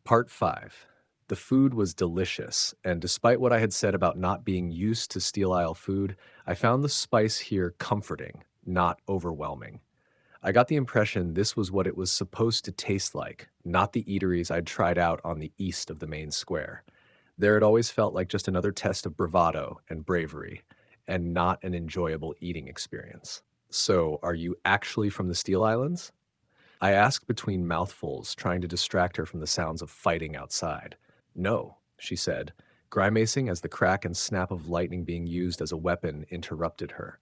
Part 5. The food was delicious, and despite what I had said about not being used to Steel Isle food, I found the spice here comforting, not overwhelming. I got the impression this was what it was supposed to taste like, not the eateries I'd tried out on the east of the main square. There it always felt like just another test of bravado and bravery, and not an enjoyable eating experience. So, are you actually from the Steel Islands? I asked between mouthfuls, trying to distract her from the sounds of fighting outside. No, she said, grimacing as the crack and snap of lightning being used as a weapon interrupted her.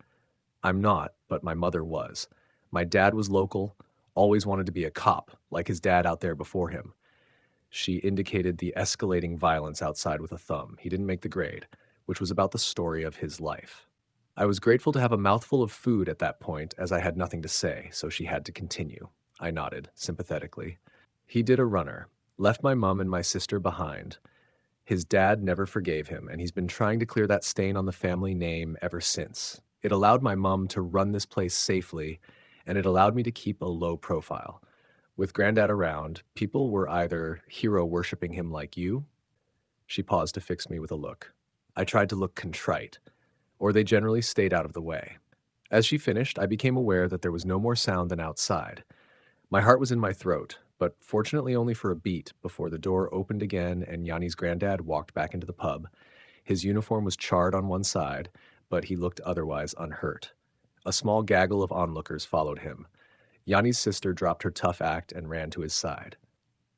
I'm not, but my mother was. My dad was local, always wanted to be a cop, like his dad out there before him. She indicated the escalating violence outside with a thumb. He didn't make the grade, which was about the story of his life. I was grateful to have a mouthful of food at that point, as I had nothing to say, so she had to continue. I nodded, sympathetically. He did a runner, left my mom and my sister behind. His dad never forgave him, and he's been trying to clear that stain on the family name ever since. It allowed my mom to run this place safely, and it allowed me to keep a low profile. With Granddad around, people were either hero worshipping him like you. She paused to fix me with a look. I tried to look contrite, or they generally stayed out of the way. As she finished, I became aware that there was no more sound than outside. My heart was in my throat, but fortunately only for a beat before the door opened again and Yanni's granddad walked back into the pub. His uniform was charred on one side, but he looked otherwise unhurt. A small gaggle of onlookers followed him. Yanni's sister dropped her tough act and ran to his side.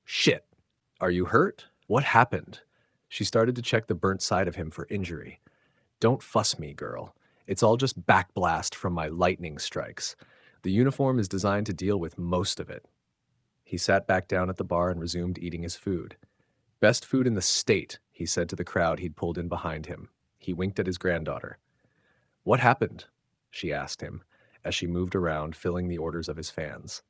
Shit! Are you hurt? What happened? She started to check the burnt side of him for injury. Don't fuss me, girl. It's all just backblast from my lightning strikes. The uniform is designed to deal with most of it. He sat back down at the bar and resumed eating his food. Best food in the state, he said to the crowd he'd pulled in behind him. He winked at his granddaughter. What happened? She asked him, as she moved around, filling the orders of his fans.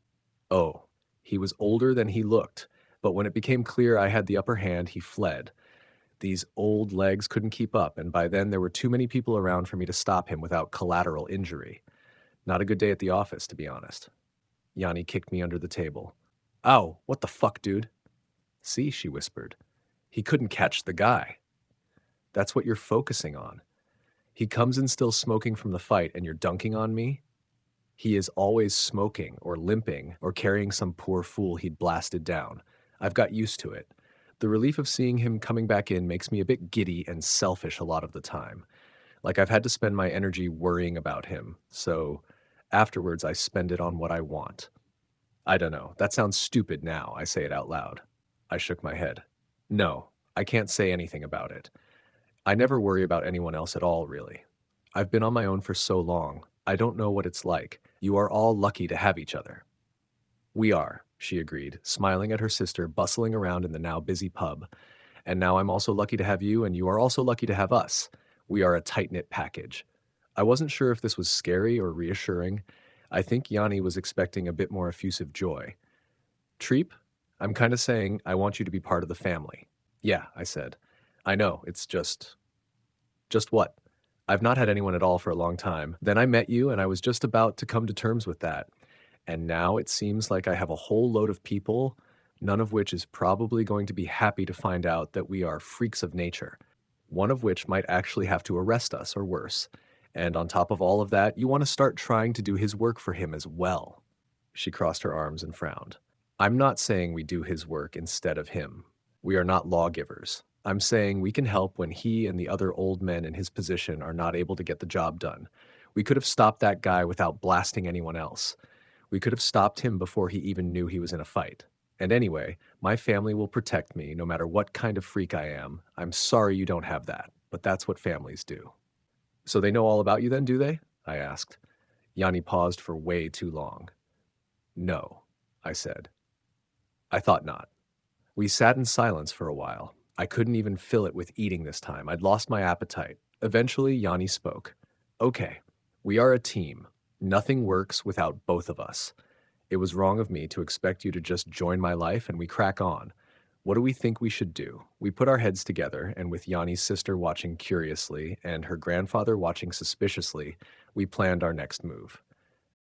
Oh, he was older than he looked, but when it became clear I had the upper hand, he fled. These old legs couldn't keep up, and by then there were too many people around for me to stop him without collateral injury. Not a good day at the office, to be honest. Yanni kicked me under the table. Ow, what the fuck, dude? See, she whispered. He couldn't catch the guy. That's what you're focusing on. He comes in still smoking from the fight and you're dunking on me? He is always smoking or limping or carrying some poor fool he'd blasted down. I've got used to it. The relief of seeing him coming back in makes me a bit giddy and selfish a lot of the time. Like I've had to spend my energy worrying about him, so afterwards I spend it on what I want. I don't know, that sounds stupid now, I say it out loud. I shook my head. No, I can't say anything about it. I never worry about anyone else at all, really. I've been on my own for so long, I don't know what it's like. You are all lucky to have each other. We are, she agreed, smiling at her sister bustling around in the now busy pub. And now I'm also lucky to have you, and you are also lucky to have us. We are a tight-knit package. I wasn't sure if this was scary or reassuring. I think Yanni was expecting a bit more effusive joy. Treep, I'm kind of saying I want you to be part of the family. Yeah, I said. I know, it's just... Just what? I've not had anyone at all for a long time. Then I met you, and I was just about to come to terms with that. And now it seems like I have a whole load of people, none of which is probably going to be happy to find out that we are freaks of nature. One of which might actually have to arrest us, or worse. And on top of all of that, you want to start trying to do his work for him as well. She crossed her arms and frowned. I'm not saying we do his work instead of him. We are not lawgivers. I'm saying we can help when he and the other old men in his position are not able to get the job done. We could have stopped that guy without blasting anyone else. We could have stopped him before he even knew he was in a fight. And anyway, my family will protect me no matter what kind of freak I am. I'm sorry you don't have that, but that's what families do. So they know all about you then, do they? I asked. Yanni paused for way too long. No, I said. I thought not. We sat in silence for a while. I couldn't even fill it with eating this time. I'd lost my appetite. Eventually, Yanni spoke. Okay, we are a team. Nothing works without both of us. It was wrong of me to expect you to just join my life and we crack on. What do we think we should do? We put our heads together, and with Yanni's sister watching curiously and her grandfather watching suspiciously, we planned our next move.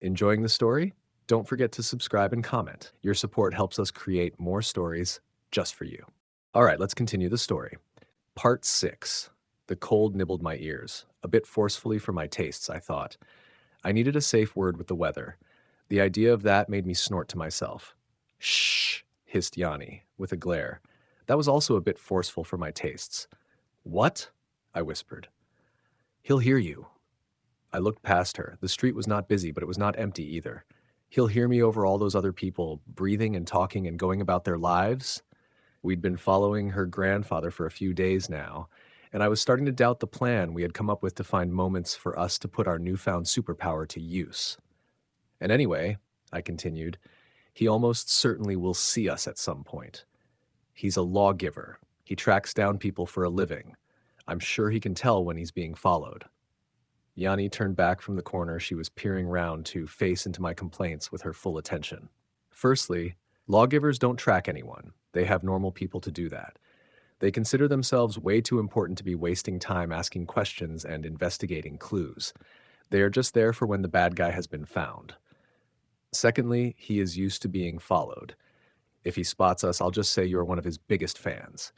Enjoying the story? Don't forget to subscribe and comment. Your support helps us create more stories just for you. All right, let's continue the story. Part 6. The cold nibbled my ears, a bit forcefully for my tastes, I thought. I needed a safe word with the weather. The idea of that made me snort to myself. Shh, hissed Yanni, with a glare. That was also a bit forceful for my tastes. What? I whispered. He'll hear you. I looked past her. The street was not busy, but it was not empty either. He'll hear me over all those other people, breathing and talking and going about their lives. We'd been following her grandfather for a few days now, and I was starting to doubt the plan we had come up with to find moments for us to put our newfound superpower to use. And anyway, I continued, he almost certainly will see us at some point. He's a lawgiver. He tracks down people for a living. I'm sure he can tell when he's being followed. Yanni turned back from the corner she was peering round to face into my complaints with her full attention. Firstly, lawgivers don't track anyone. They have normal people to do that. They consider themselves way too important to be wasting time asking questions and investigating clues. They are just there for when the bad guy has been found. Secondly, he is used to being followed. If he spots us, I'll just say you're one of his biggest fans.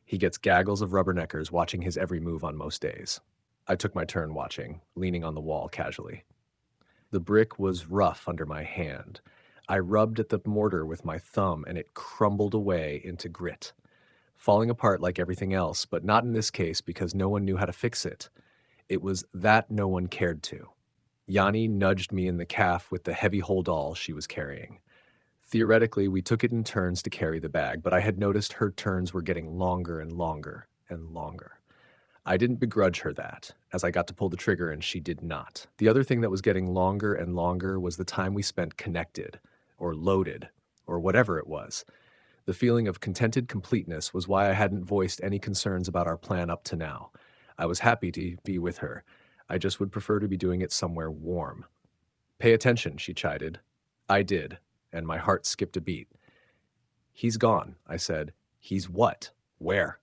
He gets gaggles of rubberneckers watching his every move on most days. I took my turn watching, leaning on the wall casually. The brick was rough under my hand. I rubbed at the mortar with my thumb and it crumbled away into grit, falling apart like everything else, but not in this case because no one knew how to fix it. It was that no one cared to. Yanni nudged me in the calf with the heavy holdall she was carrying. Theoretically, we took it in turns to carry the bag, but I had noticed her turns were getting longer and longer and longer. I didn't begrudge her that, as I got to pull the trigger and she did not. The other thing that was getting longer and longer was the time we spent connected, or loaded, or whatever it was. The feeling of contented completeness was why I hadn't voiced any concerns about our plan up to now. I was happy to be with her. I just would prefer to be doing it somewhere warm. Pay attention, she chided. I did, and my heart skipped a beat. He's gone, I said. He's what? Where?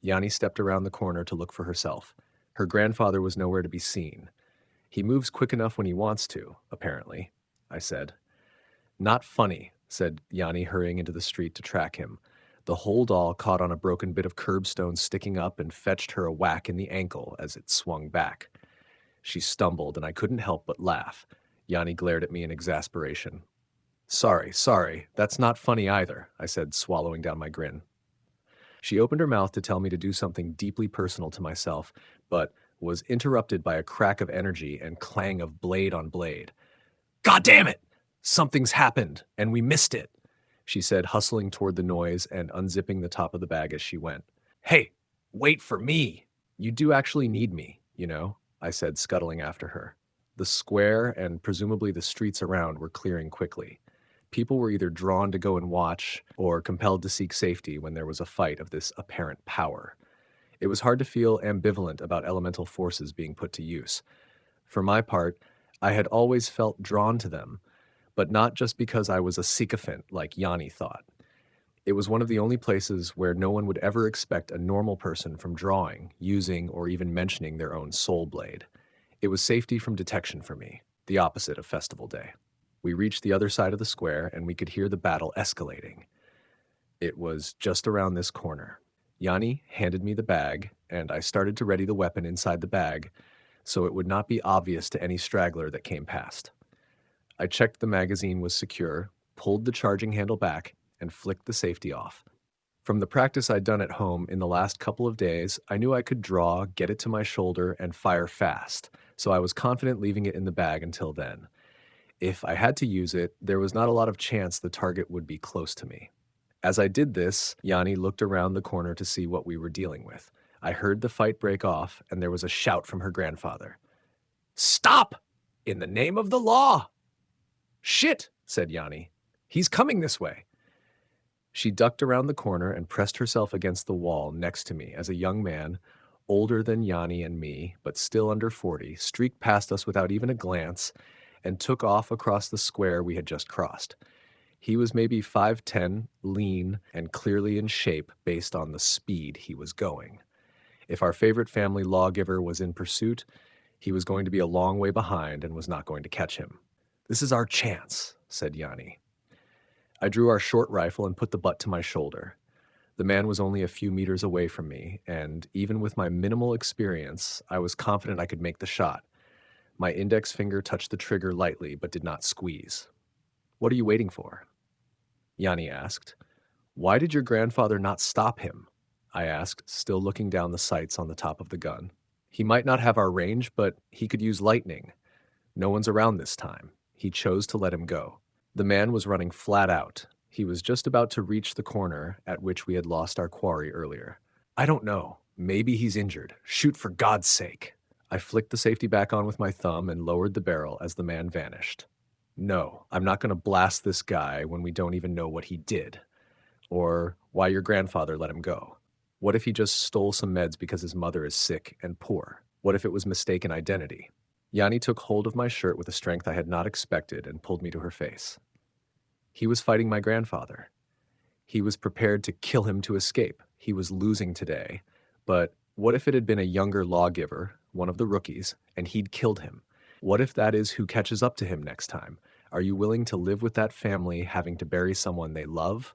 Yanni stepped around the corner to look for herself. Her grandfather was nowhere to be seen. He moves quick enough when he wants to, apparently, I said. Not funny, said Yanni, hurrying into the street to track him. The holdall caught on a broken bit of curbstone sticking up and fetched her a whack in the ankle as it swung back. She stumbled, and I couldn't help but laugh. Yanni glared at me in exasperation. Sorry, that's not funny either, I said, swallowing down my grin. She opened her mouth to tell me to do something deeply personal to myself, but was interrupted by a crack of energy and clang of blade on blade. God damn it! Something's happened, and we missed it, she said, hustling toward the noise and unzipping the top of the bag as she went. Hey, wait for me! You do actually need me, you know, I said, scuttling after her. The square and presumably the streets around were clearing quickly. People were either drawn to go and watch or compelled to seek safety when there was a fight of this apparent power. It was hard to feel ambivalent about elemental forces being put to use. For my part, I had always felt drawn to them, but not just because I was a sycophant like Yanni thought. It was one of the only places where no one would ever expect a normal person from drawing, using, or even mentioning their own soul blade. It was safety from detection for me, the opposite of Festival Day. We reached the other side of the square, and we could hear the battle escalating. It was just around this corner. Yanni handed me the bag, and I started to ready the weapon inside the bag, so it would not be obvious to any straggler that came past. I checked the magazine was secure, pulled the charging handle back, and flicked the safety off. From the practice I'd done at home in the last couple of days, I knew I could draw, get it to my shoulder, and fire fast, so I was confident leaving it in the bag until then. If I had to use it, there was not a lot of chance the target would be close to me. As I did this, Yanni looked around the corner to see what we were dealing with. I heard the fight break off, and there was a shout from her grandfather. Stop! In the name of the law! Shit, said Yanni. He's coming this way. She ducked around the corner and pressed herself against the wall next to me as a young man, older than Yanni and me, but still under 40, streaked past us without even a glance and took off across the square we had just crossed. He was maybe 5'10", lean, and clearly in shape based on the speed he was going. If our favorite family lawgiver was in pursuit, he was going to be a long way behind and was not going to catch him. This is our chance, said Yanni. I drew our short rifle and put the butt to my shoulder. The man was only a few meters away from me, and even with my minimal experience, I was confident I could make the shot. My index finger touched the trigger lightly, but did not squeeze. "What are you waiting for?" Yanni asked. "Why did your grandfather not stop him?" I asked, still looking down the sights on the top of the gun. "He might not have our range, but he could use lightning. No one's around this time. He chose to let him go." The man was running flat out. He was just about to reach the corner at which we had lost our quarry earlier. "I don't know. Maybe he's injured. Shoot for God's sake." I flicked the safety back on with my thumb and lowered the barrel as the man vanished. "No, I'm not going to blast this guy when we don't even know what he did, or why your grandfather let him go. What if he just stole some meds because his mother is sick and poor? What if it was mistaken identity?" Yanni took hold of my shirt with a strength I had not expected and pulled me to her face. "He was fighting my grandfather. He was prepared to kill him to escape. He was losing today. But what if it had been a younger lawgiver, one of the rookies, and he'd killed him? What if that is who catches up to him next time? Are you willing to live with that family having to bury someone they love?"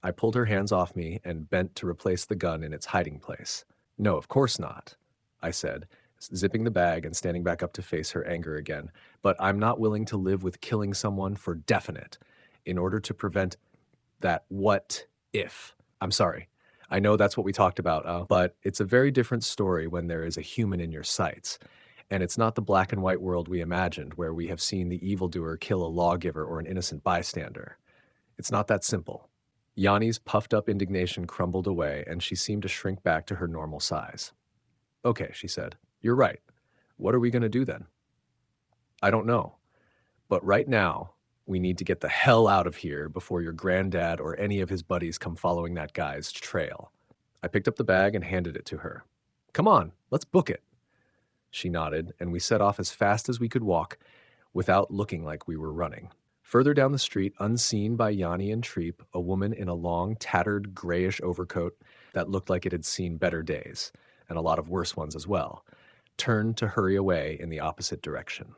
I pulled her hands off me and bent to replace the gun in its hiding place. "No, of course not," I said, zipping the bag and standing back up to face her anger again. "But I'm not willing to live with killing someone for definite in order to prevent that what if. I'm sorry. I know that's what we talked about, but it's a very different story when there is a human in your sights. And it's not the black and white world we imagined, where we have seen the evildoer kill a lawgiver or an innocent bystander. It's not that simple." Yanni's puffed up indignation crumbled away, and she seemed to shrink back to her normal size. "Okay," she said. "You're right. What are we going to do then?" "I don't know. But right now, we need to get the hell out of here before your granddad or any of his buddies come following that guy's trail." I picked up the bag and handed it to her. "Come on, let's book it." She nodded, and we set off as fast as we could walk without looking like we were running. Further down the street, unseen by Yanni and Treep, a woman in a long, tattered, grayish overcoat that looked like it had seen better days, and a lot of worse ones as well, turned to hurry away in the opposite direction.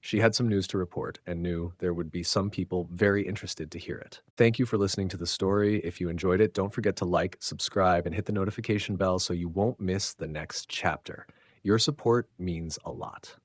She had some news to report and knew there would be some people very interested to hear it. Thank you for listening to the story. If you enjoyed it, don't forget to like, subscribe, and hit the notification bell so you won't miss the next chapter. Your support means a lot.